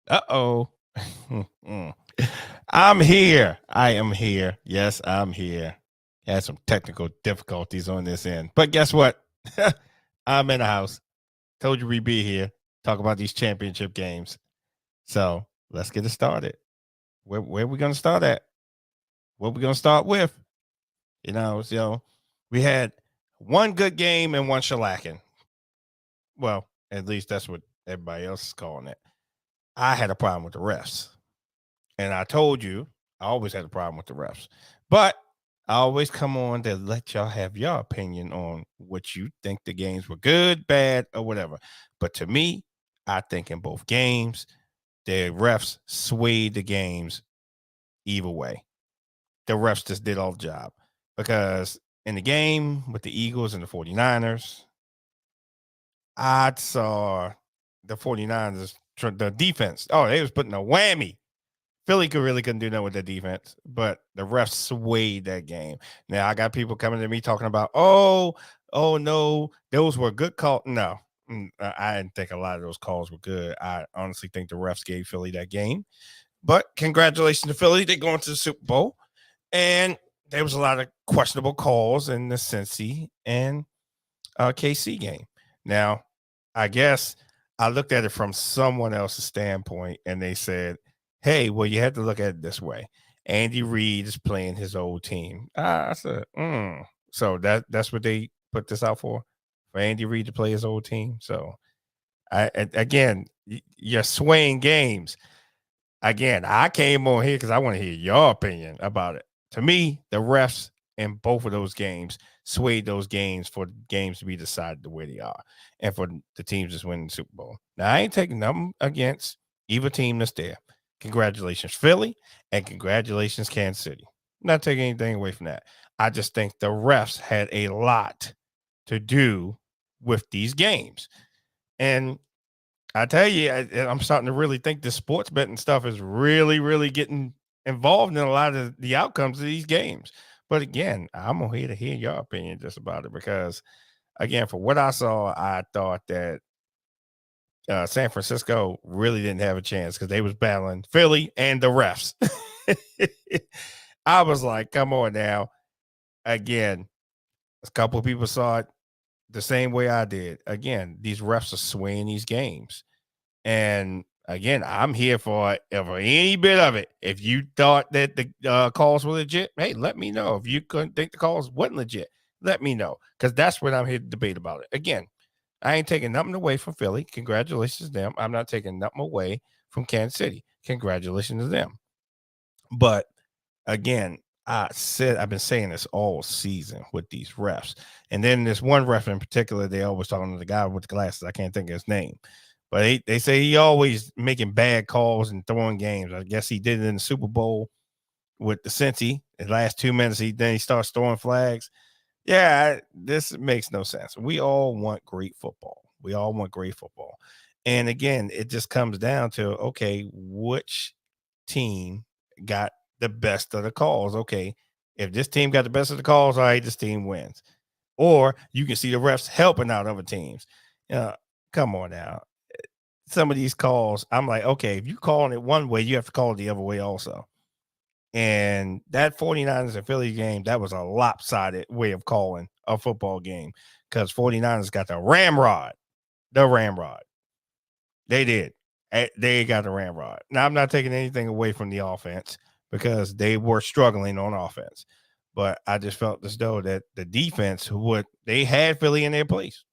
Uh-oh. I'm here. I am here. Yes, I'm here. Had some technical difficulties on this end. But guess what? I'm in the house. Told you we'd be here. Talk about these championship games. So let's get it started. Where are we gonna start at? What we gonna start with? We had one good game and one shellacking. Well, at least that's what everybody else is calling it. I had a problem with the refs. And I told you, I always had a problem with the refs. But I always come on to let y'all have your opinion on what you think the games were good, bad, or whatever. But to me, I think in both games, the refs swayed the games either way. The refs just did all the job. Because in the game with the Eagles and the 49ers, I saw the 49ers, the defense. Oh, they was putting a whammy. Philly couldn't do nothing with their defense, but the refs swayed that game. Now I got people coming to me talking about, oh no, those were good calls. No, I didn't think a lot of those calls were good. I honestly think the refs gave Philly that game. But congratulations to Philly. They're going to the Super Bowl. And there was a lot of questionable calls in the Cincy and KC game. Now, I guess I looked at it from someone else's standpoint, and they said, hey, well, you have to look at it this way. Andy Reid is playing his old team. I said, So that's what they put this out for Andy Reid to play his old team. So, you're swaying games. Again, I came on here because I want to hear your opinion about it. To me, the refs in both of those games swayed those games for games to be decided the way they are and for the teams just winning the Super Bowl. Now, I ain't taking them against either team that's there. Congratulations, Philly, and congratulations, Kansas City. I'm not taking anything away from that. I just think the refs had a lot to do with these games. And I tell you, I'm starting to really think the sports betting stuff is really, really getting involved in a lot of the outcomes of these games. But again, I'm here to hear your opinion just about it because, again, for what I saw, I thought that San Francisco really didn't have a chance because they was battling Philly and the refs. I was like, come on now. Again, a couple of people saw it the same way I did. Again, these refs are swaying these games. And again, I'm here for any bit of it. If you thought that the calls were legit, hey, let me know. If you couldn't think the calls wasn't legit, let me know. Because that's what I'm here to debate about it. Again, I ain't taking nothing away from Philly. Congratulations to them. I'm not taking nothing away from Kansas City. Congratulations to them. But again, I've been saying this all season with these refs. And then this one ref in particular, they always talking to the guy with the glasses. I can't think of his name. But they say he always making bad calls and throwing games. I guess he did it in the Super Bowl with the Cincy. The last 2 minutes, he starts throwing flags. Yeah, this makes no sense. We all want great football. And again, it just comes down to, okay, which team got the best of the calls? Okay, if this team got the best of the calls, all right, this team wins. Or you can see the refs helping out other teams. Come on now. Some of these calls, I'm like, okay, if you're calling it one way, you have to call it the other way also. And that 49ers and Philly game, that was a lopsided way of calling a football game because 49ers got the ramrod. They did. They got the ramrod. Now, I'm not taking anything away from the offense because they were struggling on offense. But I just felt as though that the defense, they had Philly in their place.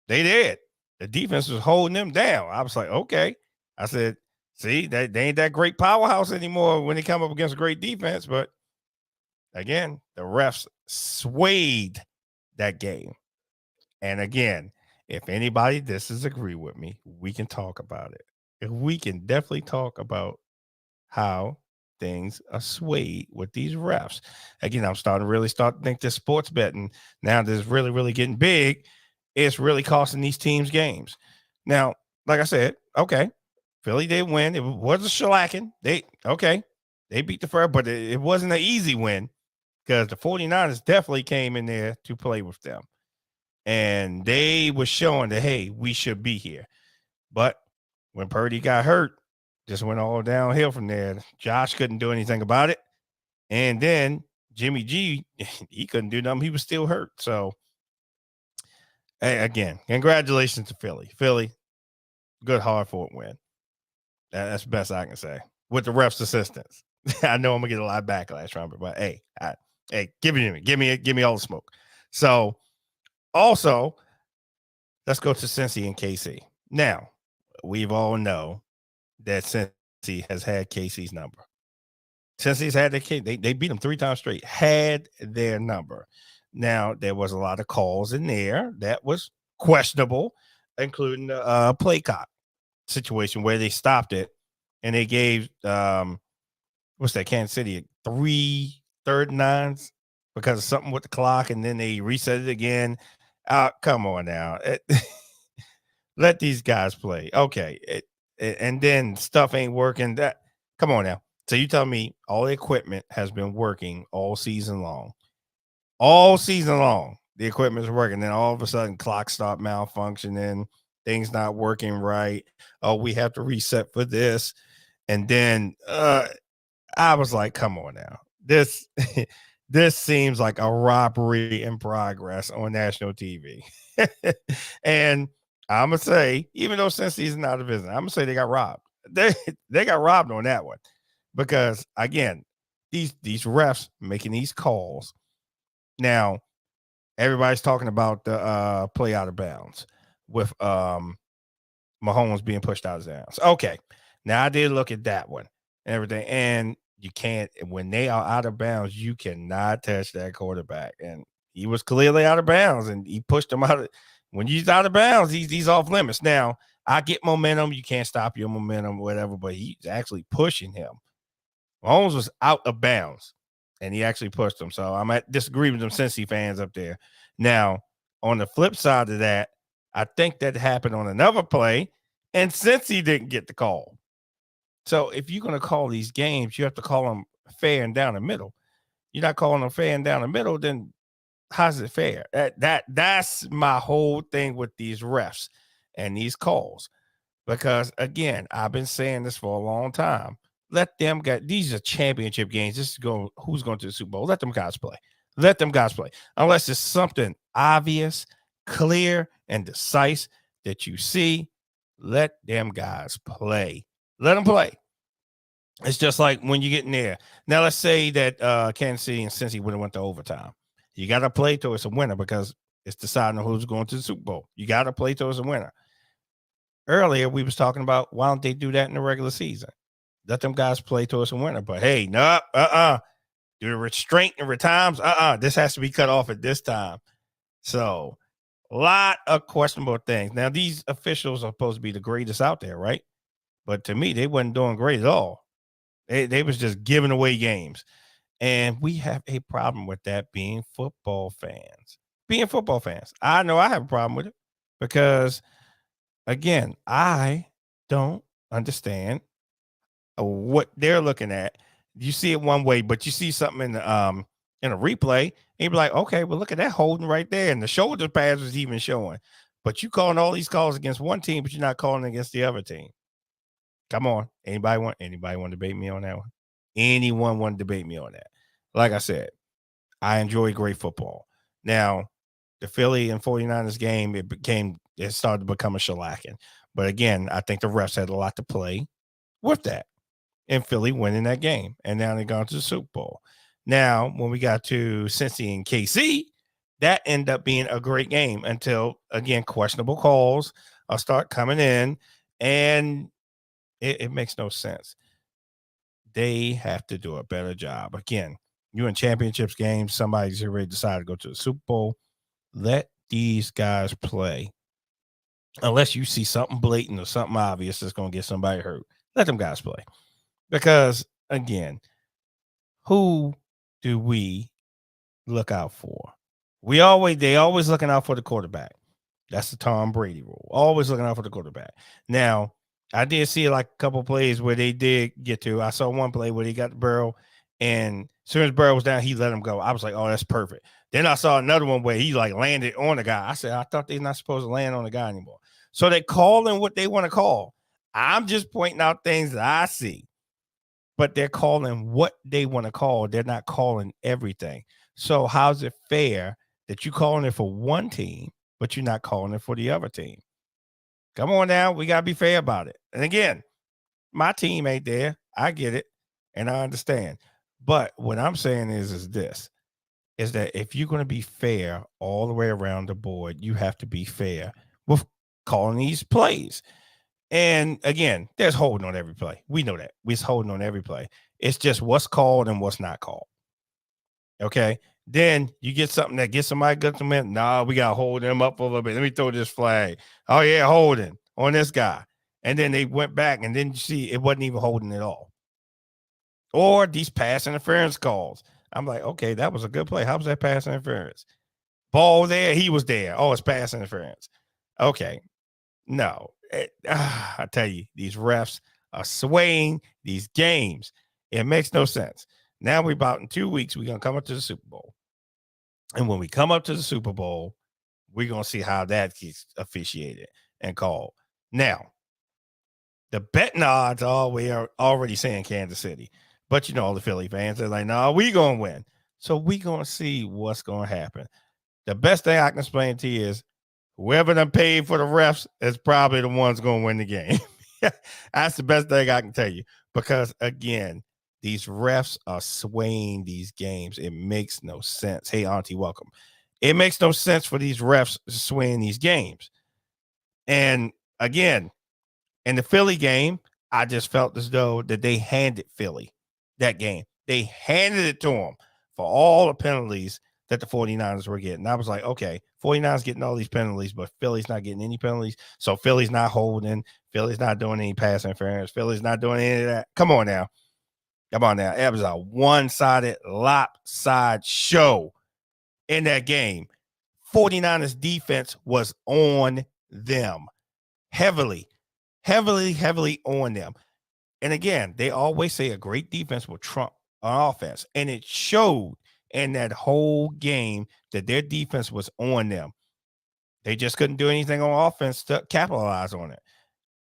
They did. The defense was holding them down. I was like, okay. I said, see, they ain't that great powerhouse anymore when they come up against a great defense. But again, the refs swayed that game. And again, if anybody disagree with me, we can talk about it. We can definitely talk about how things are swayed with these refs. Again, I'm starting to think this sports betting now that is really, really getting big. It's really costing these teams games. Now, like I said, okay, Philly did win. It was a shellacking. They beat the Fur, but it wasn't an easy win because the 49ers definitely came in there to play with them. And they were showing that, hey, we should be here. But when Purdy got hurt, just went all downhill from there. Josh couldn't do anything about it. And then Jimmy G, he couldn't do nothing. He was still hurt. So, hey, again, congratulations to Philly. Philly, good hard-fought win. That's the best I can say. With the refs' assistance. I know I'm going to get a lot of backlash from it, but hey, give it to me. Give me all the smoke. So, also, let's go to Cincy and KC. Now, we've all know that Cincy has had KC's number. Cincy's had they beat them 3 times straight, had their number. Now, there was a lot of calls in there that was questionable, including the play clock situation where they stopped it and they gave what's that, Kansas City 3 third and 9s because of something with the clock, and then they reset it again. Come on now. Let these guys play. Okay. And then stuff ain't working. Come on now. So you tell me all the equipment has been working all season long. All season long, the equipment's working. Then all of a sudden, clocks start malfunctioning, things not working right. Oh, we have to reset for this. And then I was like, come on now. This seems like a robbery in progress on national TV. And I'm going to say, even though Cincy's not a business, I'm going to say they got robbed. They got robbed on that one. Because, again, these refs making these calls. Now, everybody's talking about the play out of bounds with Mahomes being pushed out of bounds. Okay. Now, I did look at that one and everything. And you can't, when they are out of bounds, you cannot touch that quarterback. And he was clearly out of bounds, and he pushed him out. When he's out of bounds, he's off limits. Now, I get momentum. You can't stop your momentum, whatever, but he's actually pushing him. Mahomes was out of bounds, and he actually pushed him. So I'm at disagree with them Cincy fans up there. Now, on the flip side of that, I think that happened on another play, and Cincy didn't get the call. So if you're going to call these games, you have to call them fair and down the middle. You're not calling them fair and down the middle, then how's it fair? That's my whole thing with these refs and these calls. Because, again, I've been saying this for a long time. Let them get, these are championship games. This is who's going to the Super Bowl. Let them guys play. Let them guys play. Unless it's something obvious, clear, and decisive that you see, let them guys play. Let them play. It's just like when you get in there. Now, let's say that Kansas City and Cincy would have went to overtime. You got to play towards a winner because it's deciding who's going to the Super Bowl. You got to play towards a winner. Earlier, we was talking about why don't they do that in the regular season? Let them guys play towards a winner. But hey, no, do the restraint and times. This has to be cut off at this time. So, a lot of questionable things. Now, these officials are supposed to be the greatest out there, right? But to me, they wasn't doing great at all. They was just giving away games. And we have a problem with that being football fans. I know I have a problem with it because, again, I don't understand what they're looking at. You see it one way, but you see something in a replay, and you be like, okay, well, look at that holding right there, and the shoulder pads was even showing. But you calling all these calls against one team, but you're not calling against the other team. Come on, anybody want to debate me on that one? Anyone want to debate me on that? Like I said, I enjoy great football. Now, the Philly and 49ers game, it started to become a shellacking. But again, I think the refs had a lot to play with that. And Philly winning that game. And now they're going to the Super Bowl. Now, when we got to Cincy and KC, that ended up being a great game until, again, questionable calls start coming in. And it makes no sense. They have to do a better job. Again, you in championships games, somebody's already decided to go to the Super Bowl. Let these guys play. Unless you see something blatant or something obvious that's going to get somebody hurt. Let them guys play. Because, again, who do we look out for? They always looking out for the quarterback. That's the Tom Brady rule. Always looking out for the quarterback. Now, I did see like a couple plays where they did get to. I saw one play where he got the Burrow, and as soon as Burrow was down, he let him go. I was like, oh, that's perfect. Then I saw another one where he like landed on the guy. I said, I thought they're not supposed to land on the guy anymore. So they call in what they want to call. I'm just pointing out things that I see, but they're calling what they want to call. They're not calling everything. So how's it fair that you calling it for one team, but you're not calling it for the other team? Come on now, we gotta be fair about it. And again, my team ain't there. I get it, and I understand. But what I'm saying is this: is that if you're going to be fair all the way around the board, you have to be fair with calling these plays. And again, there's holding on every play. We know that. We're holding on every play. It's just what's called and what's not called. Okay. Then you get something that gets somebody good to man. Nah, we got to hold them up a little bit. Let me throw this flag. Oh, yeah, holding on this guy. And then they went back and then you see it wasn't even holding at all. Or these pass interference calls. I'm like, okay, that was a good play. How was that pass interference? Ball there, he was there. Oh, it's pass interference. Okay. No. I tell you, these refs are swaying these games. It makes no sense. Now we're about in 2 weeks, we're going to come up to the Super Bowl. And when we come up to the Super Bowl, we're going to see how that gets officiated and called. Now, the betting odds we are already saying Kansas City. But you know, all the Philly fans are like, no, we going to win. So we going to see what's going to happen. The best thing I can explain to you is whoever done paid for the refs is probably the ones going to win the game. That's the best thing I can tell you. Because, again, these refs are swaying these games. It makes no sense. Hey, Auntie, welcome. It makes no sense for these refs swaying these games. And, again, in the Philly game, I just felt as though that they handed Philly that game. They handed it to them for all the penalties that the 49ers were getting. I was like, okay, 49ers getting all these penalties, but Philly's not getting any penalties. So Philly's not holding. Philly's not doing any pass interference. Philly's not doing any of that. Come on now. Come on now. It was a one-sided, lopsided show in that game. 49ers defense was on them heavily on them. And again, they always say a great defense will trump an offense. And it showed in that whole game that their defense was on them. They just couldn't do anything on offense to capitalize on it.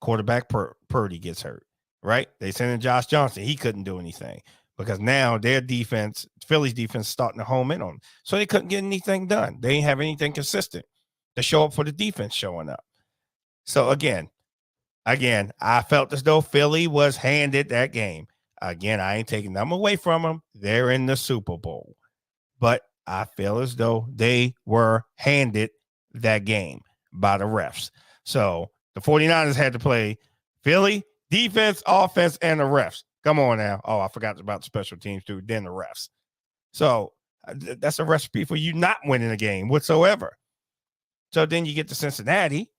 Quarterback Purdy gets hurt, right? They sent in Josh Johnson. He couldn't do anything because now their defense, Philly's defense, starting to home in on them. So they couldn't get anything done. They didn't have anything consistent to show up for the defense showing up. So again, I felt as though Philly was handed that game. Again, I ain't taking them away from them. They're in the Super Bowl. But I feel as though they were handed that game by the refs. So the 49ers had to play Philly, defense, offense, and the refs. Come on now. Oh, I forgot about the special teams too. Then the refs. So that's a recipe for you not winning a game whatsoever. So then you get to Cincinnati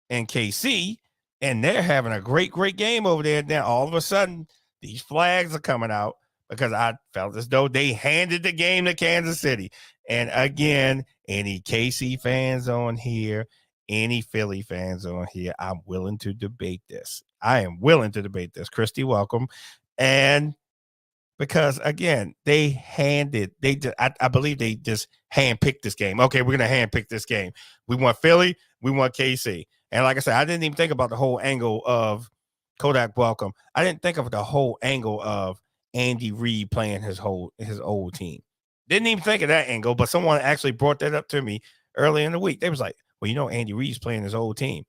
and KC, and they're having a great game over there. Now, all of a sudden, these flags are coming out because I felt as though they handed the game to Kansas City. And again, any KC fans on here, any Philly fans on here, I'm willing to debate this. I am willing to debate this. Christy, welcome. And because, again, I believe they just handpicked this game. Okay, we're going to handpick this game. We want Philly. We want KC. And like I said, I didn't even think about the whole angle of Kodak Welcome. I didn't think of the whole angle of Andy Reid playing his old team. Didn't even think of that angle, but someone actually brought that up to me early in the week. They was like, well, you know, Andy Reid's playing his old team.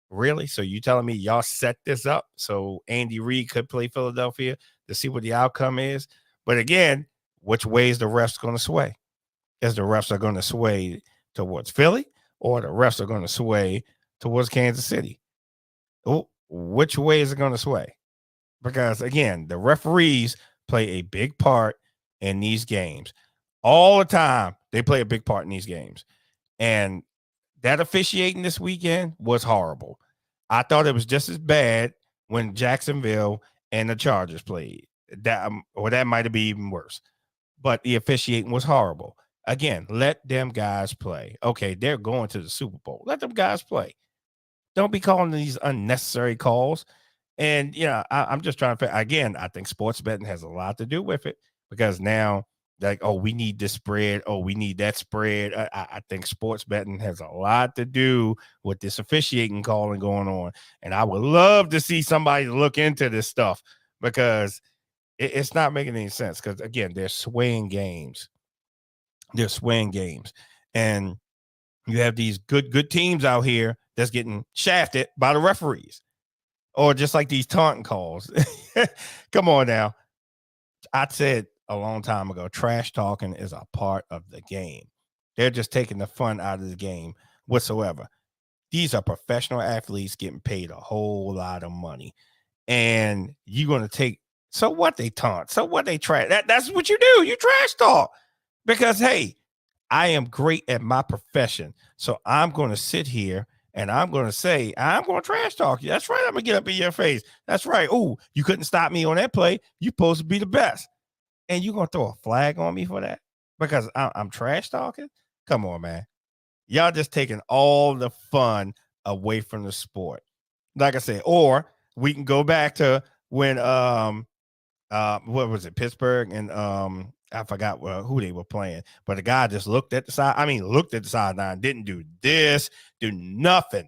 Really? So you telling me y'all set this up so Andy Reid could play Philadelphia to see what the outcome is? But again, which way is the refs going to sway? Is the refs are going to sway towards Philly or the refs are going to sway towards Kansas City? Oh, which way is it going to sway? Because again, the referees play a big part in these games. All the time, they play a big part in these games. And that officiating this weekend was horrible. I thought it was just as bad when Jacksonville and the Chargers played. That might have been even worse. But the officiating was horrible. Again, let them guys play. Okay, they're going to the Super Bowl. Let them guys play. Don't be calling these unnecessary calls. And, I'm just trying to, again, I think sports betting has a lot to do with it because now Like, oh, we need this spread. Oh, we need that spread. I think sports betting has a lot to do with this officiating calling going on. And I would love to see somebody look into this stuff because it's not making any sense. Because, again, they're swaying games. They're swaying games. And you have these good teams out here that's getting shafted by the referees. Or just like these taunting calls. Come on now. I said a long time ago, trash talking is a part of the game. They're just taking the fun out of the game whatsoever. These are professional athletes getting paid a whole lot of money. And you're going to take, so what they taunt, so what they trash. That's what you do. You trash talk. Because, hey, I am great at my profession. So I'm going to sit here and I'm going to say, I'm going to trash talk you. That's right. I'm going to get up in your face. That's right. Oh, you couldn't stop me on that play. You're supposed to be the best. And you're going to throw a flag on me for that? Because I'm trash talking? Come on, man. Y'all just taking all the fun away from the sport. Like I said, or we can go back to when what was it, Pittsburgh, and I forgot who they were playing, but the guy just looked at the side. I mean, looked at the sideline, didn't do this, do nothing,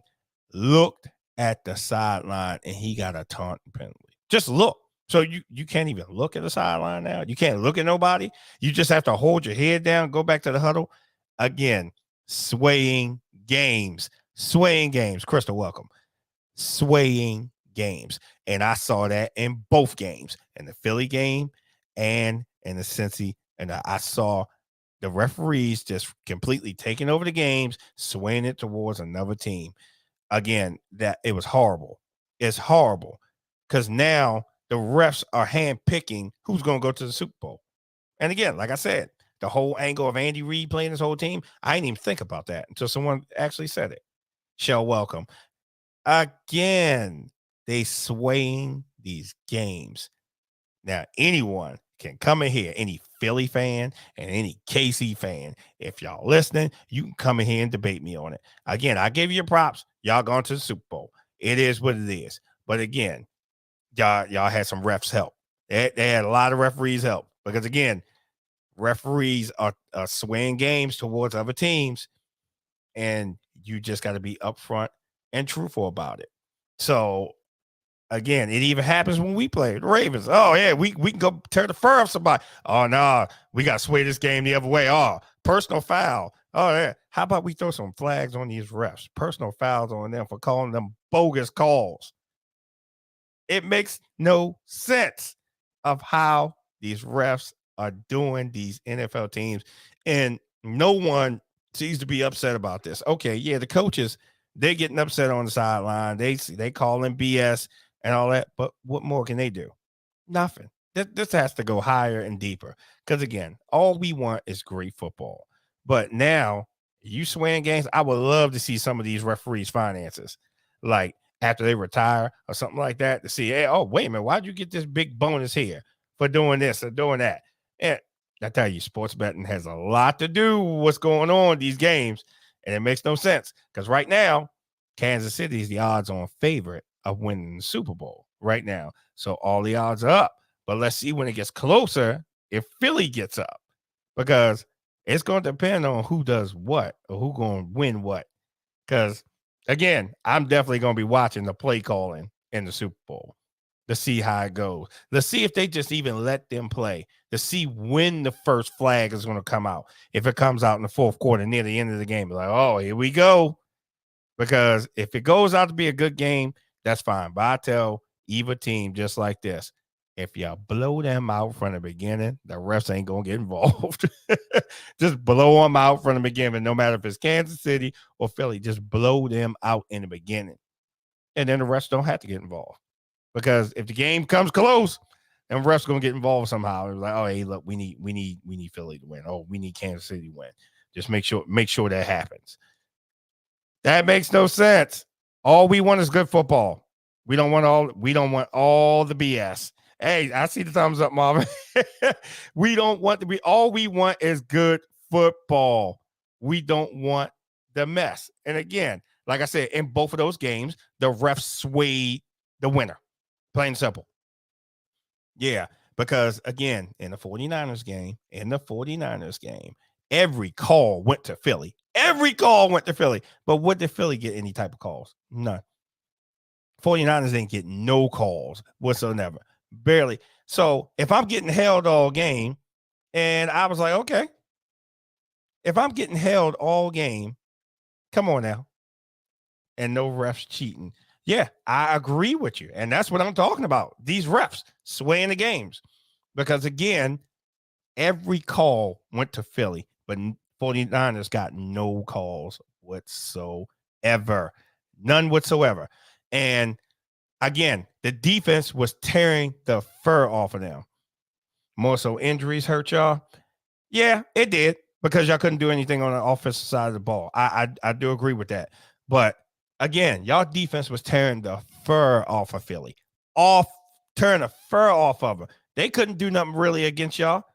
looked at the sideline, and he got a taunt penalty. Just look. So you can't even look at the sideline now. You can't look at nobody. You just have to hold your head down, go back to the huddle. Again, swaying games. Crystal, welcome. Swaying games. And I saw that in both games, in the Philly game and in the Cincy. And I saw the referees just completely taking over the games, swaying it towards another team. Again, that it was horrible. It's horrible because now the refs are handpicking who's going to go to the Super Bowl. And again, like I said, the whole angle of Andy Reid playing his whole team, I didn't even think about that until someone actually said it. Shell, welcome. Again, they swaying these games. Now, anyone can come in here, any Philly fan and any KC fan. If y'all listening, you can come in here and debate me on it. Again, I give you your props. Y'all going to the Super Bowl. It is what it is. But again, y'all had some refs help. They had a lot of referees help because, again, referees are swaying games towards other teams, and you just got to be upfront and truthful about it. So, again, it even happens when we play the Ravens. Oh, yeah, we can go tear the fur off somebody. Oh, no, we got to sway this game the other way. Oh, personal foul. Oh, yeah. How about we throw some flags on these refs? Personal fouls on them for calling them bogus calls. It makes no sense of how these refs are doing these NFL teams, and no one seems to be upset about this. Okay, yeah, the coaches, they're getting upset on the sideline. They calling BS and all that, but what more can they do? Nothing. This has to go higher and deeper because, again, all we want is great football. But now you swaying games. I would love to see some of these referees' finances, like after they retire or something like that, to see, hey, oh, wait a minute, why'd you get this big bonus here for doing this or doing that? And I tell you, sports betting has a lot to do with what's going on in these games, and it makes no sense because right now, Kansas City is the odds-on favorite of winning the Super Bowl right now. So all the odds are up. But let's see when it gets closer if Philly gets up, because it's going to depend on who does what or who's going to win what. Because, again, I'm definitely going to be watching the play calling in the Super Bowl to see how it goes. Let's see if they just even let them play, to see when the first flag is going to come out. If it comes out in the fourth quarter near the end of the game, like, oh, here we go. Because if it goes out to be a good game, that's fine. But I tell either team just like this, if y'all blow them out from the beginning, the refs ain't going to get involved. Just blow them out from the beginning, no matter if it's Kansas City or Philly. Just blow them out in the beginning. And then the refs don't have to get involved. Because if the game comes close, then refs going to get involved somehow. It's like, oh, hey, look, we need Philly to win. Oh, we need Kansas City to win. Just make sure that happens. That makes no sense. All we want is good football. We don't want all the BS. Hey, I see the thumbs up, Marvin. All we want is good football. We don't want the mess. And again, like I said, in both of those games, the refs swayed the winner. Plain and simple. Yeah, Because again, in the 49ers game, every call went to Philly. But what did Philly get any type of calls? None. 49ers didn't get no calls whatsoever. Barely. So if I'm getting held all game, and I was like, okay, if I'm getting held all game, come on now. And no refs cheating. Yeah, I agree with you. And that's what I'm talking about. These refs swaying the games. Because again, every call went to Philly, but 49ers got no calls whatsoever. None whatsoever. And again, the defense was tearing the fur off of them. More so injuries hurt y'all. Yeah, it did, because y'all couldn't do anything on the offensive side of the ball. I do agree with that. But again, y'all defense was tearing the fur off of Philly. Tearing the fur off of them. They couldn't do nothing really against y'all.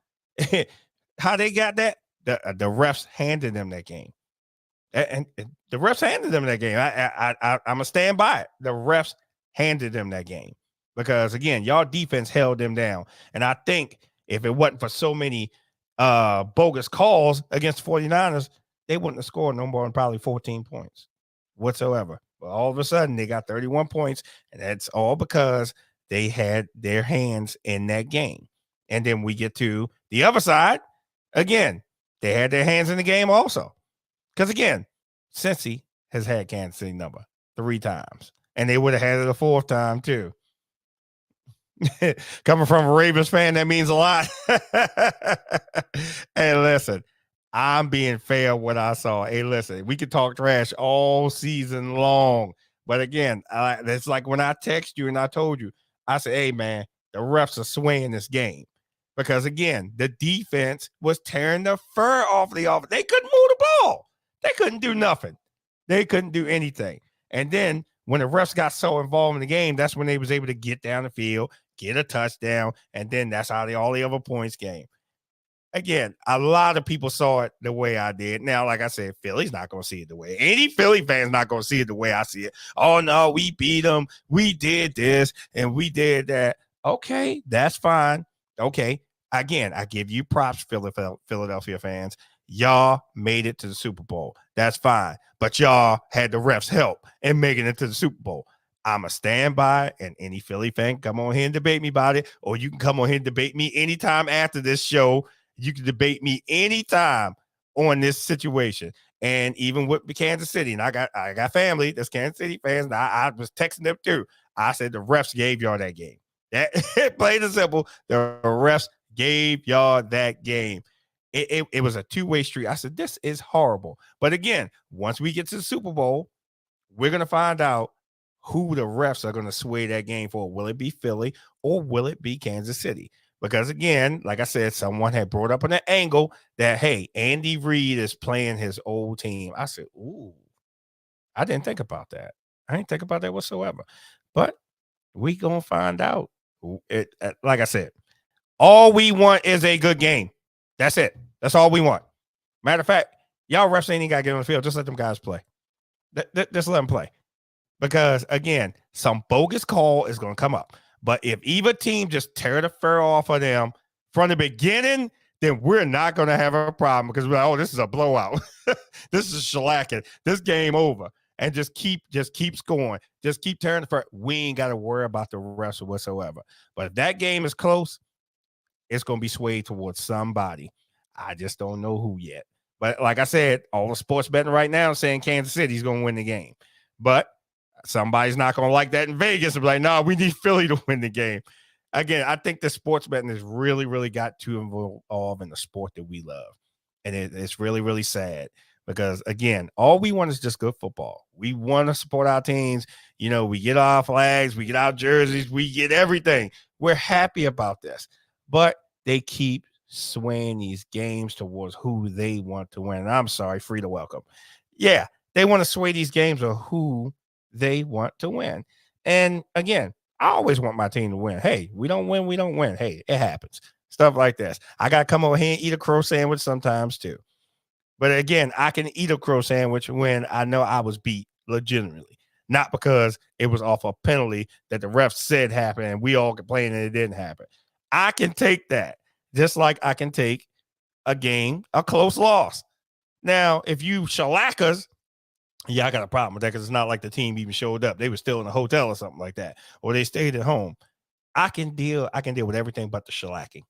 How they got that? The refs handed them that game. And the refs handed them that game. I'm going to stand by it. The refs handed them that game. Because, again, y'all defense held them down. And I think if it wasn't for so many bogus calls against the 49ers, they wouldn't have scored no more than probably 14 points whatsoever. But all of a sudden, they got 31 points, and that's all because they had their hands in that game. And then we get to the other side. Again, they had their hands in the game also. Because, again, Cincy has had Kansas City number 3 times. And they would have had it a 4th time, too. Coming from a Ravens fan, that means a lot. Hey, listen, I'm being fair what I saw. Hey, listen, we could talk trash all season long. But again, it's like when I text you and I told you, I said, hey, man, the refs are swaying this game. Because, again, the defense was tearing the fur off the offense. They couldn't move the ball. They couldn't do nothing. They couldn't do anything. And then when the refs got so involved in the game, that's when they was able to get down the field, get a touchdown, and then that's how all the other points came. Again, a lot of people saw it the way I did. Now, like I said, Philly's not going to see it the way. Any Philly fan's not going to see it the way I see it. Oh, no, we beat them. We did this, and we did that. Okay, that's fine. Okay, again, I give you props, Philadelphia fans. Y'all made it to the Super Bowl. That's fine. But y'all had the refs help in making it to the Super Bowl. I'm a standby, and any Philly fan, come on here and debate me about it, or you can come on here and debate me anytime after this show. You can debate me anytime on this situation. And even with Kansas City, and I got family that's Kansas City fans, and I was texting them too. I said the refs gave y'all that game. That plain and simple. The refs gave y'all that game. It was a two-way street. I said, this is horrible. But again, once we get to the Super Bowl, we're going to find out who the refs are going to sway that game for. Will it be Philly or will it be Kansas City? Because again, like I said, someone had brought up an angle that, hey, Andy Reid is playing his old team. I said, ooh, I didn't think about that. I didn't think about that whatsoever. But we going to find out. Like I said, all we want is a good game. That's it. That's all we want. Matter of fact, y'all refs ain't even got to get on the field. Just let them guys play. Just let them play. Because, again, some bogus call is going to come up. But if either team just tear the fur off of them from the beginning, then we're not going to have a problem because we're like, oh, this is a blowout. This is shellacking. This game over. And just keep scoring. Just keep tearing the fur. We ain't got to worry about the refs whatsoever. But if that game is close, it's going to be swayed towards somebody. I just don't know who yet. But like I said, all the sports betting right now is saying Kansas City's going to win the game. But somebody's not going to like that in Vegas and be like, no, we need Philly to win the game. Again, I think the sports betting has really, really got too involved in the sport that we love. And it's really, really sad because, again, all we want is just good football. We want to support our teams. You know, we get our flags, we get our jerseys, we get everything. We're happy about this. But they keep swaying these games towards who they want to win. And I'm sorry, free to welcome. Yeah, they want to sway these games of who they want to win. And again, I always want my team to win. Hey, we don't win, we don't win. Hey, it happens. Stuff like this. I got to come over here and eat a crow sandwich sometimes too. But again, I can eat a crow sandwich when I know I was beat legitimately, not because it was off a penalty that the ref said happened and we all complained and it didn't happen. I can take that, just like I can take a game, a close loss. Now, if you shellac us, yeah, I got a problem with that because it's not like the team even showed up. They were still in a hotel or something like that, or they stayed at home. I can deal with everything but the shellacking.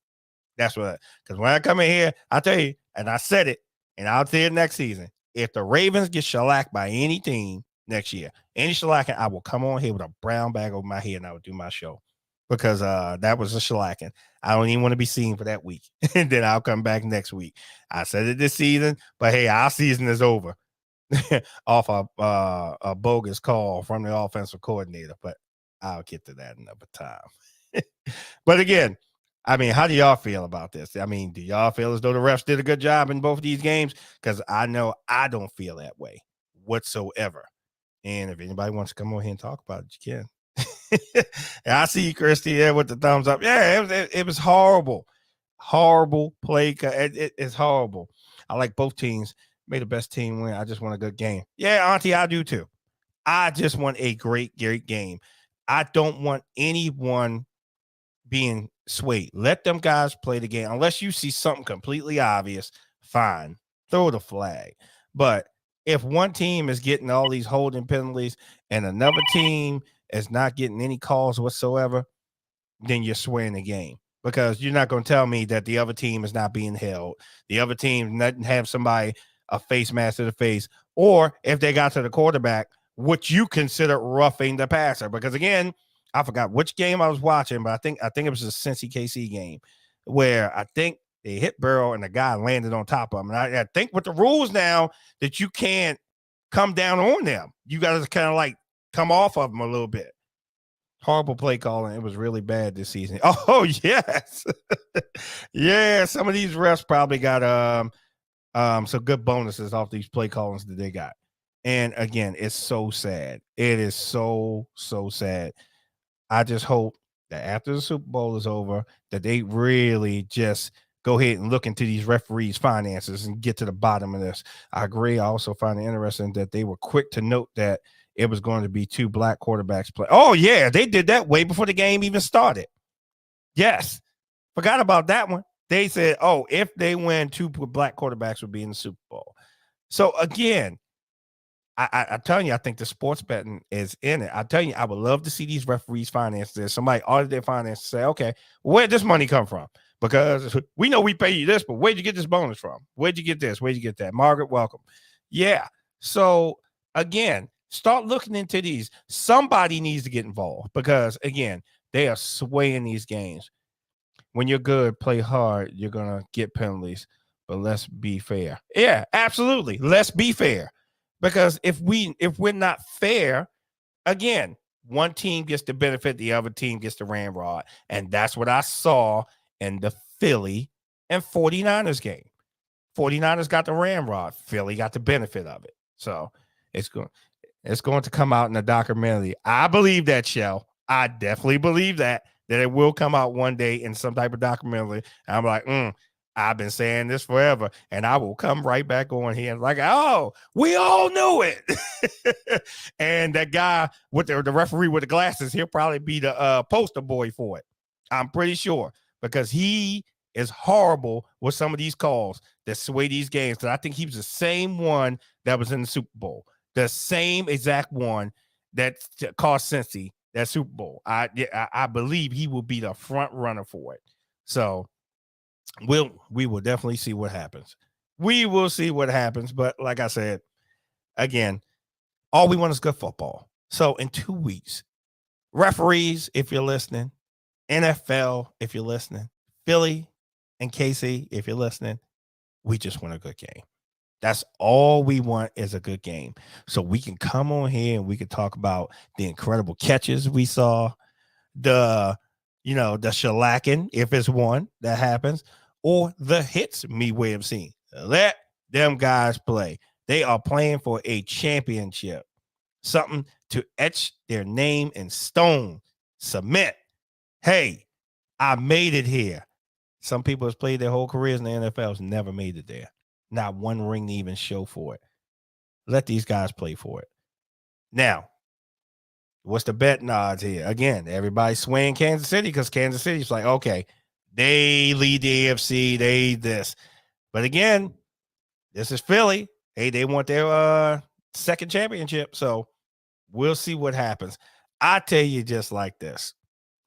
That's what, because when I come in here, I tell you, and I said it, and I'll say it next season. If the Ravens get shellacked by any team next year, any shellacking, I will come on here with a brown bag over my head and I will do my show, because that was a shellacking. I don't even want to be seen for that week. And then I'll come back next week. I said it this season, but hey, our season is over off a bogus call from the offensive coordinator. But I'll get to that another time. But again, I mean, how do y'all feel about this? I mean, do y'all feel as though the refs did a good job in both of these games? Because I know I don't feel that way whatsoever. And if anybody wants to come over here and talk about it, you can. And I see Christy there with the thumbs up. Yeah, it was horrible. Horrible play. It's horrible. I like both teams. May the best team win. I just want a good game. Yeah, Auntie, I do too. I just want a great game. I don't want anyone being swayed. Let them guys play the game. Unless you see something completely obvious, fine. Throw the flag. But if one team is getting all these holding penalties and another team is not getting any calls whatsoever, then you're swaying the game. Because you're not going to tell me that the other team is not being held. The other team doesn't have somebody a face mask to the face. Or if they got to the quarterback, what you consider roughing the passer. Because again, I forgot which game I was watching, but I think it was a Cincy KC game where I think they hit Burrow and the guy landed on top of him. And I think with the rules now that you can't come down on them, you got to kind of like come off of them a little bit. Horrible play calling. It was really bad this season. Oh, yes. Yeah, some of these refs probably got some good bonuses off these play callings that they got. And again, it's so sad. It is so sad. I just hope that after the Super Bowl is over, that they really just go ahead and look into these referees' finances and get to the bottom of this. I agree. I also find it interesting that they were quick to note that it was going to be 2 black quarterbacks play. Oh, yeah, they did that way before the game even started. Yes. Forgot about that one. They said, oh, if they win, 2 black quarterbacks would be in the Super Bowl. So, again, I'm telling you, I think the sports betting is in it. I tell you, I would love to see these referees' finances. Somebody audit their finances, say, okay, where'd this money come from? Because we know we pay you this, but where'd you get this bonus from? Where'd you get this? Where'd you get that? Margaret, welcome. Yeah. So, again, start looking into these. Somebody needs to get involved because, again, they are swaying these games. When you're good, play hard, you're going to get penalties, but let's be fair. Yeah, absolutely. Let's be fair. Because if we're not fair, again, one team gets the benefit, the other team gets the ramrod. And that's what I saw in the Philly and 49ers game. 49ers got the ramrod. Philly got the benefit of it. So it's going to come out in the documentary. I believe that, Shell. I definitely believe that it will come out one day in some type of documentary. And I'm like, I've been saying this forever, and I will come right back on here and like, oh, we all knew it. And that guy with the referee with the glasses, he'll probably be the poster boy for it. I'm pretty sure, because he is horrible with some of these calls that sway these games. Because I think he was the same one that was in the Super Bowl, the same exact one that cost Cincy that Super Bowl. I believe he will be the front runner for it. So we will definitely see what happens. We will see what happens. But like I said, again, all we want is good football. So in 2 weeks, referees, if you're listening, NFL, if you're listening, Philly and KC, if you're listening, we just want a good game. That's all we want is a good game. So we can come on here and we can talk about the incredible catches we saw, the shellacking, if it's one that happens, or the hits me way of seeing. Let them guys play. They are playing for a championship, something to etch their name in stone, cement. Hey, I made it here. Some people have played their whole careers in the NFL, has never made it there. Not one ring to even show for it. Let these guys play for it. Now, what's the betting odds here? Again, everybody's swaying Kansas City because Kansas City's like, okay, They lead the AFC. They this. But again, this is Philly. Hey, they want their second championship. So we'll see what happens. I tell you just like this.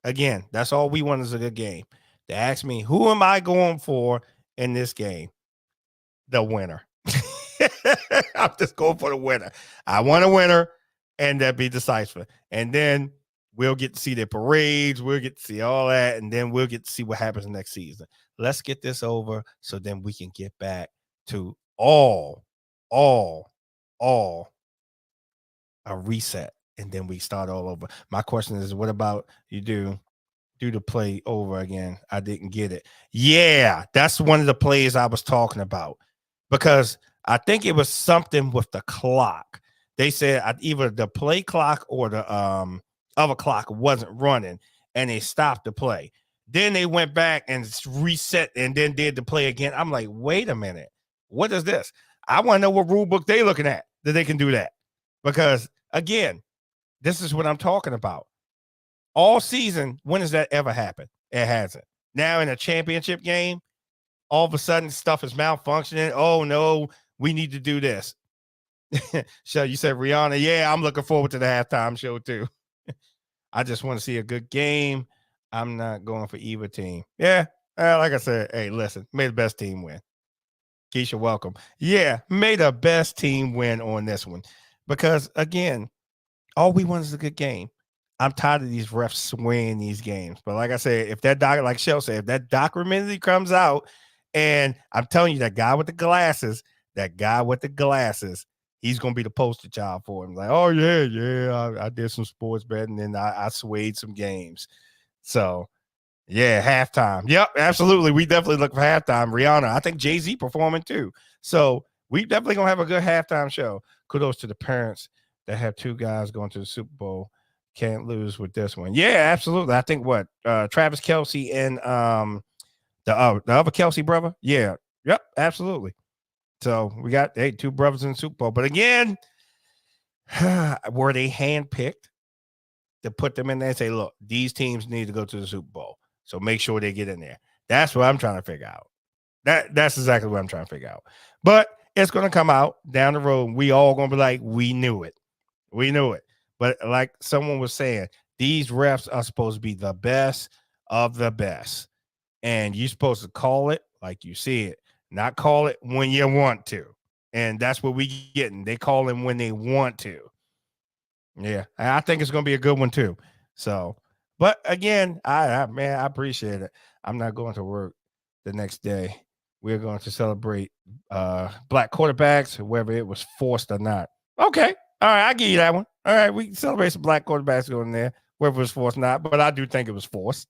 Again, that's all we want is a good game. They ask me, who am I going for in this game? The winner. I'm just going for the winner. I want a winner, and that be decisive. And then we'll get to see their parades. We'll get to see all that, and then we'll get to see what happens next season. Let's get this over so then we can get back to all a reset, and then we start all over. My question is, what about you do the play over again? I didn't get it. Yeah, that's one of the plays I was talking about, because I think it was something with the clock. They said either the play clock or the other clock wasn't running, and they stopped the play. Then they went back and reset and then did the play again. I'm like, wait a minute. What is this? I want to know what rule book they're looking at that they can do that. Because, again, this is what I'm talking about. All season, when has that ever happened? It hasn't. Now in a championship game, all of a sudden stuff is malfunctioning. Oh, no, we need to do this. So you said Rihanna. Yeah, I'm looking forward to the halftime show too. I just want to see a good game. I'm not going for either team. Yeah, like I said, hey, listen, may the best team win. Keisha, welcome. Yeah, may the best team win on this one. Because, again, all we want is a good game. I'm tired of these refs swaying these games. But like I said, if that like Shell said, if that documentary comes out, and I'm telling you, that guy with the glasses, he's going to be the poster child for him. Like, oh, yeah, I did some sports betting, and I swayed some games. So, yeah, halftime. Yep, absolutely. We definitely look for halftime. Rihanna, I think Jay-Z performing too. So we definitely going to have a good halftime show. Kudos to the parents that have two guys going to the Super Bowl. Can't lose with this one. Yeah, absolutely. I think Travis Kelce and the other Kelce brother. Yeah, yep, absolutely. So we got two brothers in the Super Bowl. But again, were they handpicked to put them in there and say, look, these teams need to go to the Super Bowl, so make sure they get in there? That's what I'm trying to figure out. That's exactly what I'm trying to figure out. But it's going to come out down the road. We all going to be like, we knew it. But like someone was saying, these refs are supposed to be the best of the best. And you're supposed to call it like you see it, not call it when you want to. And that's what we getting. They call them when they want to. Yeah, I think it's going to be a good one too. So, but again, I appreciate it. I'm not going to work the next day. We're going to celebrate black quarterbacks, whether it was forced or not. Okay. All right, I'll give you that one. All right, we can celebrate some black quarterbacks going there, whether it was forced or not. But I do think it was forced.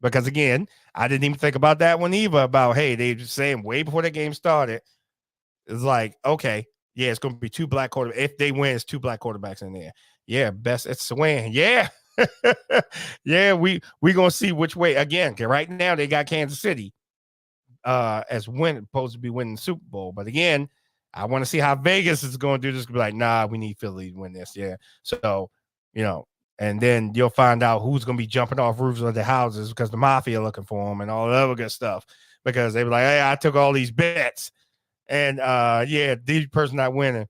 Because, again, I didn't even think about that one either, about, hey, they were saying way before the game started, it's like, okay, yeah, it's going to be two black quarterbacks. If they win, it's two black quarterbacks in there. Yeah, best it's a win. Yeah. Yeah, we going to see which way. Again, right now they got Kansas City as supposed to be winning the Super Bowl. But, again, I want to see how Vegas is going to do this. Be like, nah, we need Philly to win this. Yeah. So, and then you'll find out who's going to be jumping off roofs of the houses because the mafia looking for them and all the other good stuff, because they were like, hey, I took all these bets. And, yeah, the person not winning.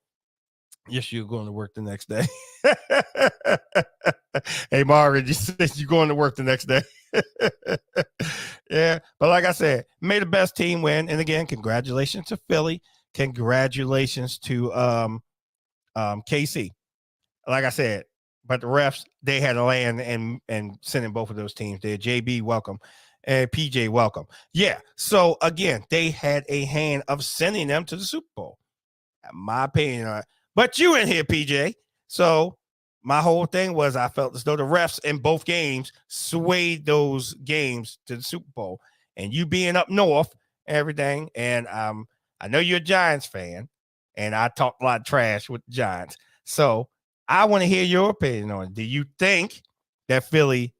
Yes, you're going to work the next day. Hey, Margaret, you said you're going to work the next day. Yeah. But like I said, may the best team win. And, again, congratulations to Philly. Congratulations to KC. Like I said, but the refs, they had to land and send in both of those teams there. JB, welcome. And PJ, welcome. Yeah. So, again, they had a hand of sending them to the Super Bowl. My opinion. But you in here, PJ. So, my whole thing was I felt as though the refs in both games swayed those games to the Super Bowl. And you being up north, everything. And I know you're a Giants fan, and I talk a lot of trash with the Giants. So, I want to hear your opinion on it. Do you think that Philly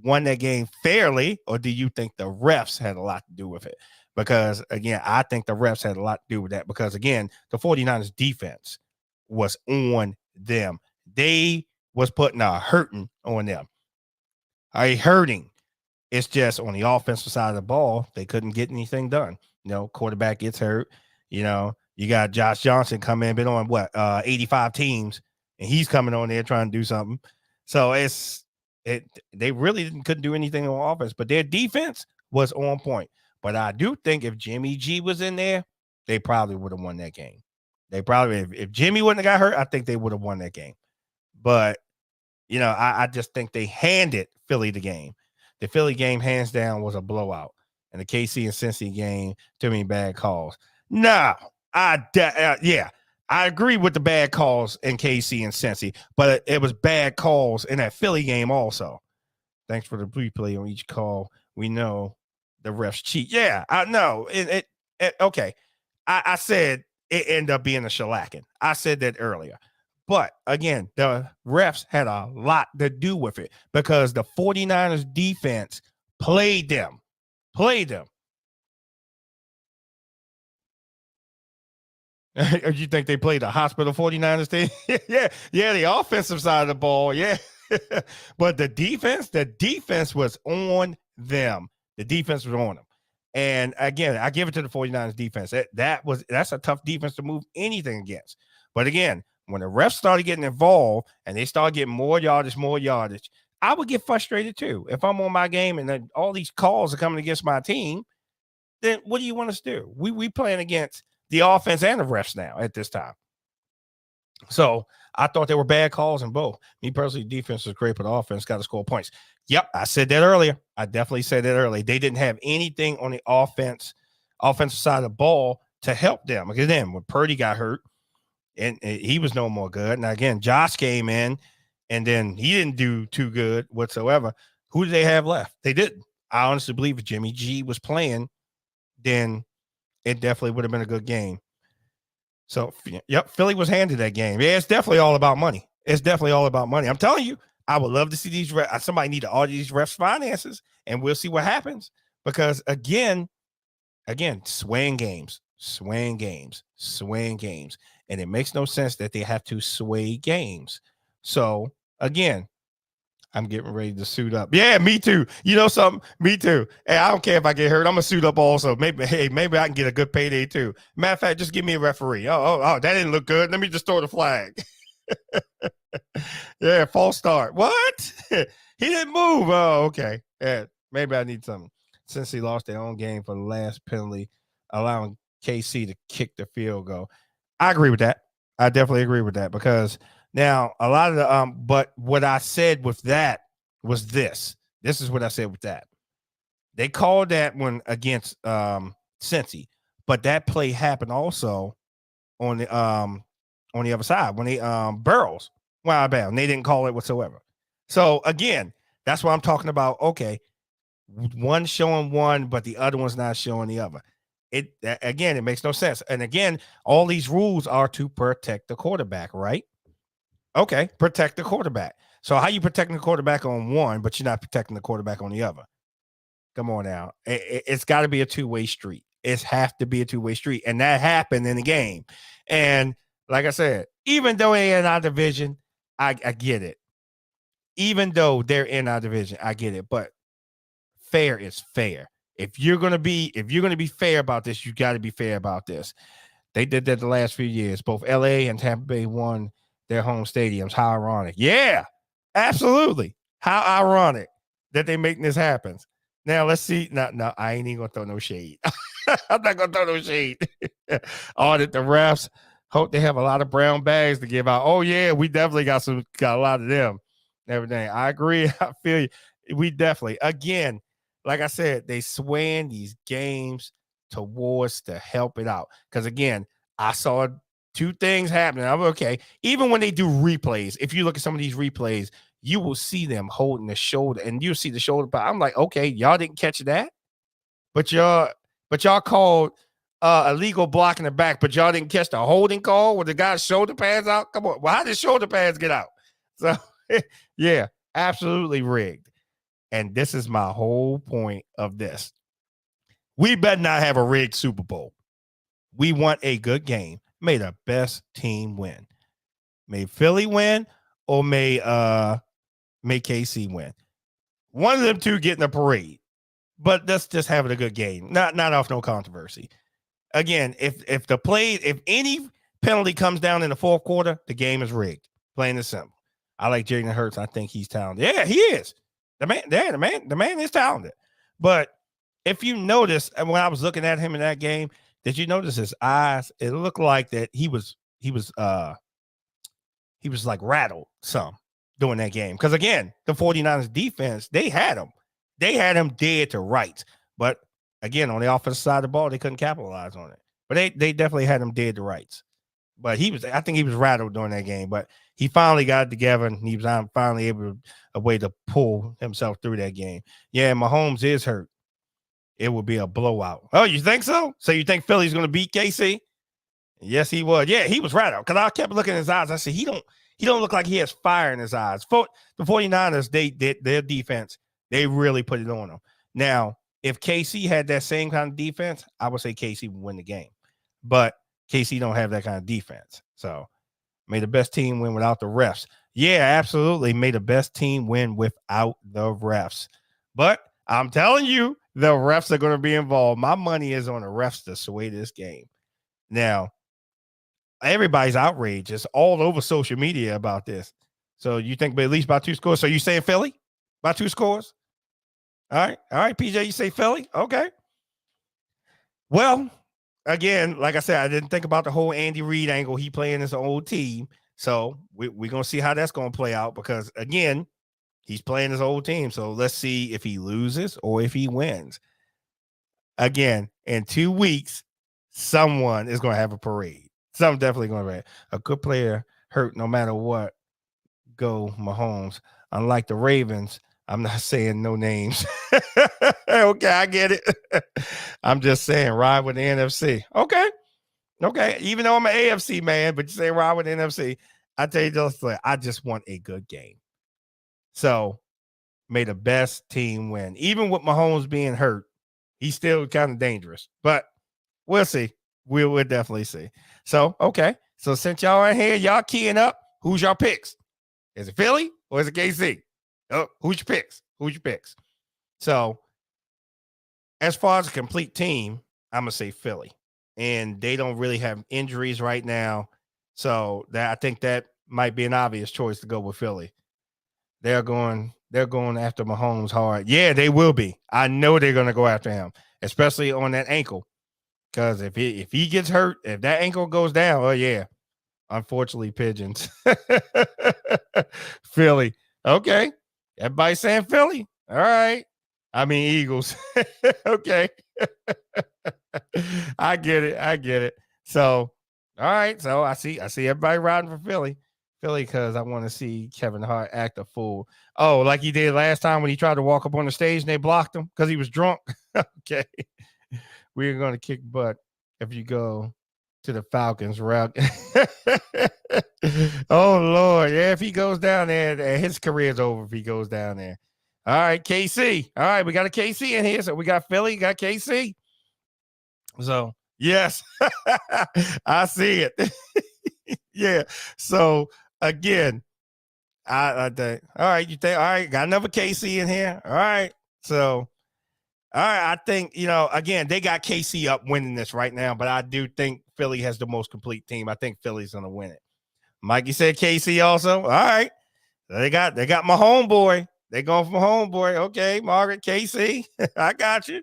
won that game fairly, or do you think the refs had a lot to do with it? Because, again, I think the refs had a lot to do with that because, again, the 49ers defense was on them. They was putting a hurting on them. A hurting. It's just on the offensive side of the ball, they couldn't get anything done. Quarterback gets hurt. You got Josh Johnson come in, been on 85 teams, and he's coming on there trying to do something. So they really couldn't do anything on offense, but their defense was on point. But I do think if Jimmy G was in there, they probably would have won that game. They probably, if Jimmy wouldn't have got hurt, I think they would have won that game. But I just think they handed Philly the game. The Philly game, hands down, was a blowout. And the KC and Cincy game, too many bad calls. No, I agree with the bad calls in KC and Cincy, but it was bad calls in that Philly game also. Thanks for the replay on each call. We know the refs cheat. Yeah, I know. Okay. I said it ended up being a shellacking. I said that earlier. But again, the refs had a lot to do with it because the 49ers defense played them. You think they played the hospital 49ers team? yeah, the offensive side of the ball, yeah. But the defense was on them. The defense was on them. And again, I give it to the 49ers defense. That's a tough defense to move anything against. But again, when the refs started getting involved and they started getting more yardage, I would get frustrated too. If I'm on my game and then all these calls are coming against my team, then what do you want us to do? We playing against the offense and the refs now at this time. So I thought there were bad calls in both. Me personally, defense was great, but the offense got to score points. Yep, I said that earlier. I definitely said that earlier. They didn't have anything on the offensive side of the ball to help them. Again, when Purdy got hurt, and he was no more good. Now, again, Josh came in, and then he didn't do too good whatsoever. Who did they have left? They didn't. I honestly believe if Jimmy G was playing, then it definitely would have been a good game. So, yep, Philly was handed that game. Yeah, it's definitely all about money. I'm telling you, I would love to see these refs. Somebody need to audit these refs' finances, and we'll see what happens. Because, again, swaying games. And it makes no sense that they have to sway games. So, again, I'm getting ready to suit up. Yeah, me too. You know something? Me too. Hey, I don't care if I get hurt. I'm going to suit up also. Maybe I can get a good payday too. Matter of fact, just give me a referee. Oh, that didn't look good. Let me just throw the flag. Yeah, false start. What? He didn't move. Oh, okay. Yeah, maybe I need something. Since he lost their own game for the last penalty, allowing KC to kick the field goal. I agree with that. I definitely agree with that because now a lot of the but what I said with that was this. This is what I said with that. They called that one against Cincy, but that play happened also on the other side when they Burrows went out of bounds. They didn't call it whatsoever. So again, that's what I'm talking about. Okay, one showing one, but the other one's not showing the other. It makes no sense. And again, all these rules are to protect the quarterback, right? Okay, protect the quarterback. So how you protecting the quarterback on one, but you're not protecting the quarterback on the other? Come on now. It's got to be a two-way street. It has to be a two-way street. And that happened in the game. And like I said, even though they're in our division, I get it. Even though they're in our division, I get it. But fair is fair. If you're gonna be fair about this, you got to be fair about this. They did that the last few years. Both LA and Tampa Bay won their home stadiums. How ironic. Yeah, absolutely. How ironic that they making this happen. Now let's see. No, I ain't even gonna throw no shade. I'm not gonna throw no shade. Audit the refs. Hope they have a lot of brown bags to give out. Oh yeah, we definitely got a lot of them. Everything. I agree. I feel you. We definitely, again, like I said, they swaying these games towards to help it out. Because again, I saw two things happening. I'm okay. Even when they do replays, if you look at some of these replays, you will see them holding the shoulder, and you see the shoulder. I'm like, okay, y'all didn't catch that, but y'all called illegal block in the back, but y'all didn't catch the holding call where the guy's shoulder pads out. Come on, well, how did shoulder pads get out? So yeah, absolutely rigged. And this is my whole point of this. We better not have a rigged Super Bowl. We want a good game. May the best team win. May Philly win or may KC win. One of them two getting a parade, but that's just having a good game. Not off no controversy. Again, if any penalty comes down in the fourth quarter, the game is rigged. Plain and simple. I like Jalen Hurts. I think he's talented. Yeah, he is. The man is talented. But if you notice, and when I was looking at him in that game, did you notice his eyes? It looked like that he was like rattled some during that game. Because again, the 49ers defense, they had him dead to rights. But again, on the offensive side of the ball, they couldn't capitalize on it. But they definitely had him dead to rights. But I think he was rattled during that game. But he finally got it together, and he was finally able a way to pull himself through that game. Yeah, Mahomes is hurt. It would be a blowout. Oh, you think so? So you think Philly's going to beat KC? Yes, he was. Yeah, he was rattled because I kept looking in his eyes. I said, he don't look like he has fire in his eyes. For the 49ers, their defense, they really put it on them. Now, if KC had that same kind of defense, I would say KC would win the game. But KC don't have that kind of defense. So may the best team win without the refs. Yeah, absolutely. May the best team win without the refs. But I'm telling you, the refs are going to be involved. My money is on the refs to sway this game. Now, everybody's outraged. It's all over social media about this. So you think at least by 2 scores? So you saying Philly by 2 scores? All right, PJ, you say Philly? Okay. Well, again, like I said, I didn't think about the whole Andy Reid angle. He playing his old team. So we're going to see how that's going to play out because, again, he's playing his old team. So let's see if he loses or if he wins. Again, in 2 weeks, someone is going to have a parade. Some definitely going to have a good player hurt no matter what. Go Mahomes. Unlike the Ravens, I'm not saying no names. Okay, I get it. I'm just saying ride with the NFC. Okay. Even though I'm an AFC man, but you say ride with the NFC. I tell you this, I just want a good game. So may the best team win. Even with Mahomes being hurt, he's still kind of dangerous. But we'll see. We'll definitely see. So, okay. So since y'all are here, y'all keying up, who's your picks? Is it Philly or is it KC? Oh, who's your picks? So, as far as a complete team, I'm going to say Philly. And they don't really have injuries right now. So, I think that might be an obvious choice to go with Philly. They're going after Mahomes hard. Yeah, they will be. I know they're going to go after him, especially on that ankle. Because if he gets hurt, if that ankle goes down, oh, yeah. Unfortunately, Pigeons. Philly. Okay. Everybody's saying Philly. All right. I mean, Eagles. Okay. I get it. So, all right. So I see everybody riding for Philly, because I want to see Kevin Hart act a fool. Oh, like he did last time when he tried to walk up on the stage and they blocked him because he was drunk. Okay. We're going to kick butt if you go to the Falcons route. Oh, Lord. Yeah, if he goes down there, his career's over if he goes down there. All right, KC. All right, we got a KC in here. So we got Philly, got KC. So, yes, I see it. Yeah. So, again, I think, all right, you think, all right, got another KC in here. All right. So, all right, I think, again, they got KC up winning this right now, but I do think Philly has the most complete team. I think Philly's going to win it. Mikey said KC also. All right. They got my homeboy. They going for my homeboy. Okay, Margaret, KC. I got you.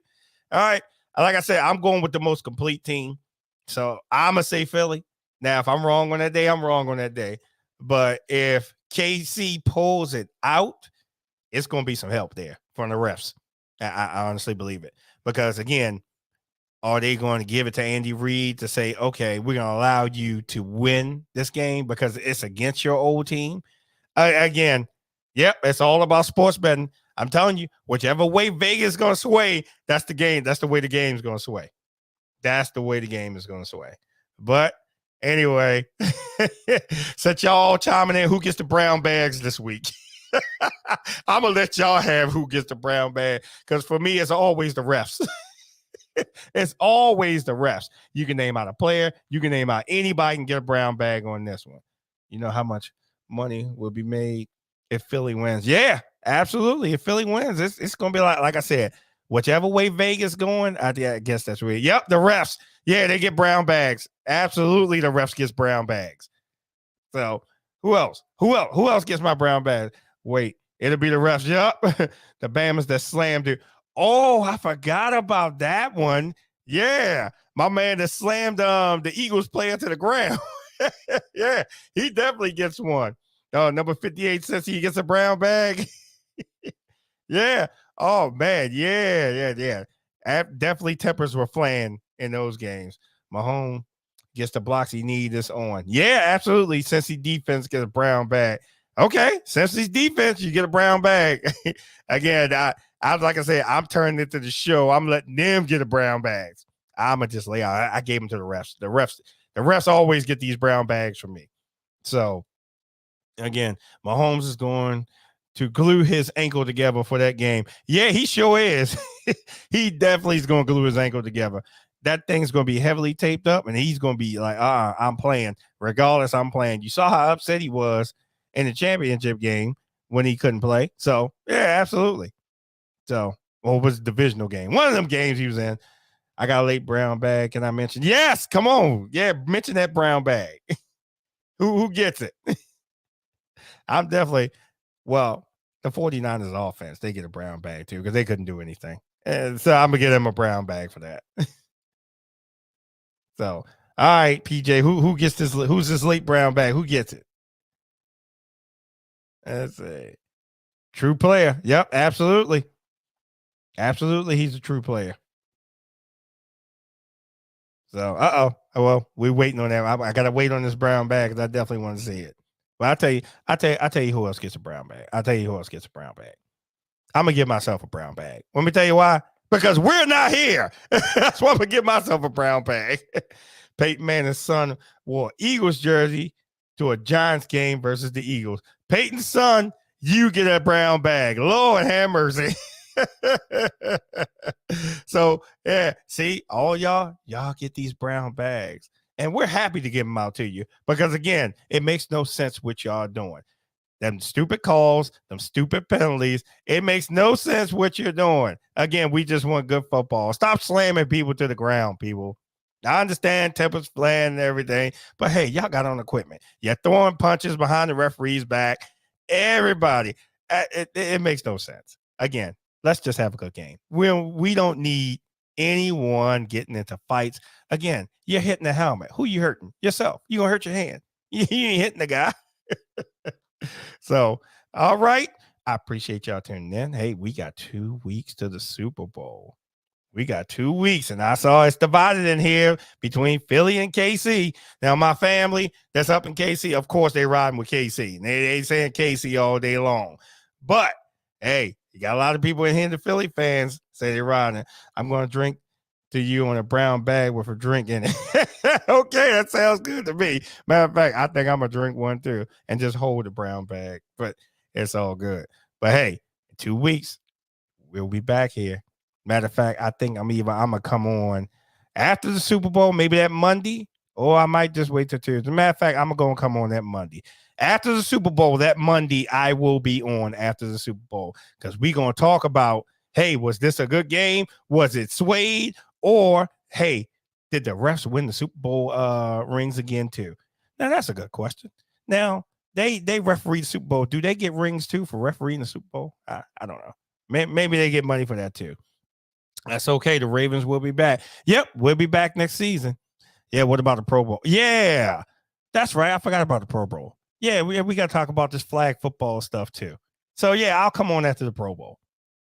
All right. Like I said, I'm going with the most complete team. So I'm going to say Philly. Now, if I'm wrong on that day, I'm wrong on that day. But if KC pulls it out, it's going to be some help there from the refs. I honestly believe it. Because, again, are they going to give it to Andy Reid to say, okay, we're going to allow you to win this game because it's against your old team? Again, yep, it's all about sports betting. I'm telling you, whichever way Vegas is going to sway, that's the game. That's the way the game is going to sway. That's the way the game is going to sway. But anyway, since y'all chiming in, who gets the brown bags this week? I'm going to let y'all have who gets the brown bag because for me, it's always the refs. It's always the refs. You can name out a player. You can name out anybody can get a brown bag on this one. You know how much money will be made if Philly wins? Yeah, Absolutely. If Philly wins, it's going to be like I said, whichever way Vegas going, I guess that's weird. Yep, the refs. Yeah, they get brown bags. Absolutely, the refs gets brown bags. So who else? Who else gets my brown bag? Wait, it'll be the refs. Yep. The Bammers that slammed it. Oh, I forgot about that one. Yeah. My man that slammed the Eagles player to the ground. Yeah, he definitely gets one. Number 58 says he gets a brown bag. Yeah. Oh man. Yeah. Definitely tempers were flying in those games. Mahomes gets the blocks he needs this on. Yeah, absolutely. Cincy defense gets a brown bag. Okay, Cincy's defense, you get a brown bag. Again, I like I said, I'm turning it to the show. I'm letting them get a brown bags. I'ma just lay out. I gave them to the refs. The refs always get these brown bags from me. So again, Mahomes is going to glue his ankle together for that game. Yeah, he sure is. He definitely is going to glue his ankle together. That thing's going to be heavily taped up, and he's going to be like, I'm playing. Regardless, I'm playing. You saw how upset he was in the championship game when he couldn't play. So, yeah, absolutely. So, well, it was a divisional game. One of them games he was in. I got a late brown bag. Can I mention? Yes, come on. Yeah, mention that brown bag. Who gets it? I'm definitely, well, the 49ers offense, they get a brown bag too because they couldn't do anything. And so I'm going to get them a brown bag for that. So, all right, PJ, who gets this? Who's this late brown bag? Who gets it? That's a true player. Yep, absolutely. Absolutely, he's a true player. So, well, we're waiting on that. I got to wait on this brown bag because I definitely want to see it. But I tell you who else gets a brown bag. I'll tell you who else gets a brown bag. I'm going to give myself a brown bag. Let me tell you why. Because we're not here. That's why I'm going to give myself a brown bag. Peyton Manning's son wore Eagles jersey to a Giants game versus the Eagles. Peyton's son, you get a brown bag. Lord have mercy. So, yeah, see, all y'all get these brown bags. And we're happy to give them out to you because, again, it makes no sense what y'all doing. Them stupid calls, them stupid penalties. It makes no sense what you're doing. Again, we just want good football. Stop slamming people to the ground, people. I understand tempers flying and everything, but hey, y'all got on equipment. You're throwing punches behind the referee's back. Everybody, it makes no sense. Again, let's just have a good game. We don't need anyone getting into fights. Again, you're hitting the helmet. Who you hurting? Yourself. You're going to hurt your hand. You ain't hitting the guy. So, all right. I appreciate y'all tuning in. Hey, we got 2 weeks to the Super Bowl. We got 2 weeks, and I saw it's divided in here between Philly and KC. Now, my family that's up in KC, of course, they riding with KC. They saying KC all day long. But, hey, you got a lot of people in here, the Philly fans, say they're riding. I'm going to drink to you on a brown bag with a drink in it. Okay, that sounds good to me. Matter of fact, I think I'm going to drink one too and just hold the brown bag. But it's all good. But, hey, 2 weeks, we'll be back here. Matter of fact, I think I'm gonna come on after the Super Bowl, maybe that Monday, or I might just wait till Tuesday. Matter of fact, I'm gonna come on that Monday. After the Super Bowl, that Monday, I will be on after the Super Bowl because we're gonna talk about, hey, was this a good game? Was it swayed? Or hey, did the refs win the Super Bowl rings again too? Now that's a good question. Now they referee the Super Bowl. Do they get rings too for refereeing the Super Bowl? I don't know. Maybe they get money for that too. That's okay. The Ravens will be back. Yep, we'll be back next season. Yeah, what about the Pro Bowl? Yeah, that's right. I forgot about the Pro Bowl. Yeah, we got to talk about this flag football stuff too. So, yeah, I'll come on after the Pro Bowl.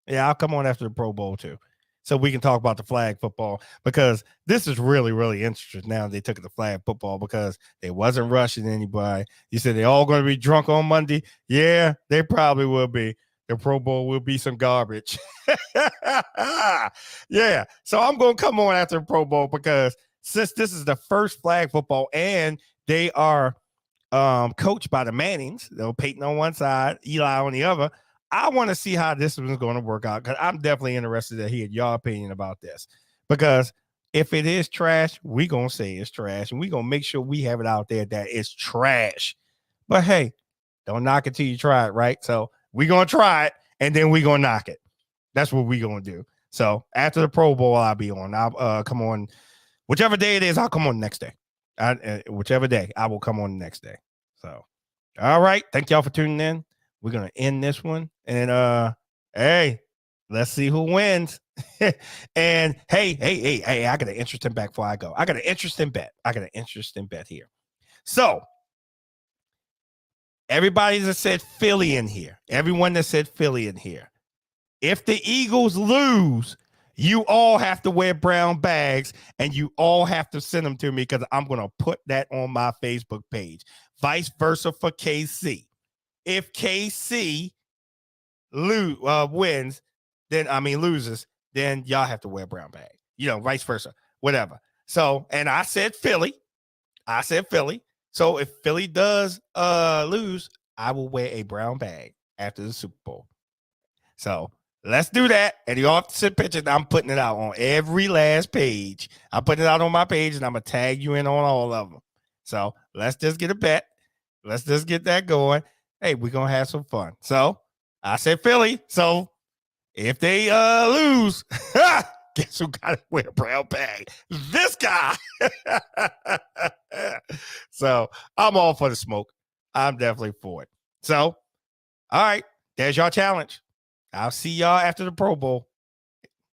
Yeah, I'll come on after the Pro Bowl too. So we can talk about the flag football because this is really, really interesting now they took it to flag football because they wasn't rushing anybody. You said they're all going to be drunk on Monday. Yeah, they probably will be. The Pro Bowl will be some garbage. Yeah. So I'm going to come on after the Pro Bowl because since this is the first flag football and they are coached by the Mannings, Peyton on one side, Eli on the other, I want to see how this one's going to work out because I'm definitely interested to hear your opinion about this. Because if it is trash, we're going to say it's trash and we're going to make sure we have it out there that it's trash. But hey, don't knock it till you try it, right? So we're going to try it and then we're gonna knock it. That's what we're gonna do. So after the Pro Bowl, I'll be on. I'll come on whichever day it is. I'll come on the next day. Whichever day I will come on the next day. So, all right. Thank y'all for tuning in. We're gonna end this one, and hey, let's see who wins. And hey, I got an interesting bet before I go. I got an interesting bet here. So everybody that said Philly in here, everyone that said Philly in here, if the Eagles lose, you all have to wear brown bags and you all have to send them to me because I'm going to put that on my Facebook page. Vice versa for KC. If KC loses, then y'all have to wear a brown bag. Vice versa, whatever. So, and I said Philly. So if Philly does lose, I will wear a brown bag after the Super Bowl. So let's do that. And you all have to send pictures. I'm putting it out on every last page. I'm putting it out on my page, and I'm going to tag you in on all of them. So let's just get a bet. Let's just get that going. Hey, we're going to have some fun. So I said Philly. So if they lose, guess who got to wear a brown bag? This guy. So I'm all for the smoke. I'm definitely for it. So, all right, there's your challenge. I'll see y'all after the Pro Bowl.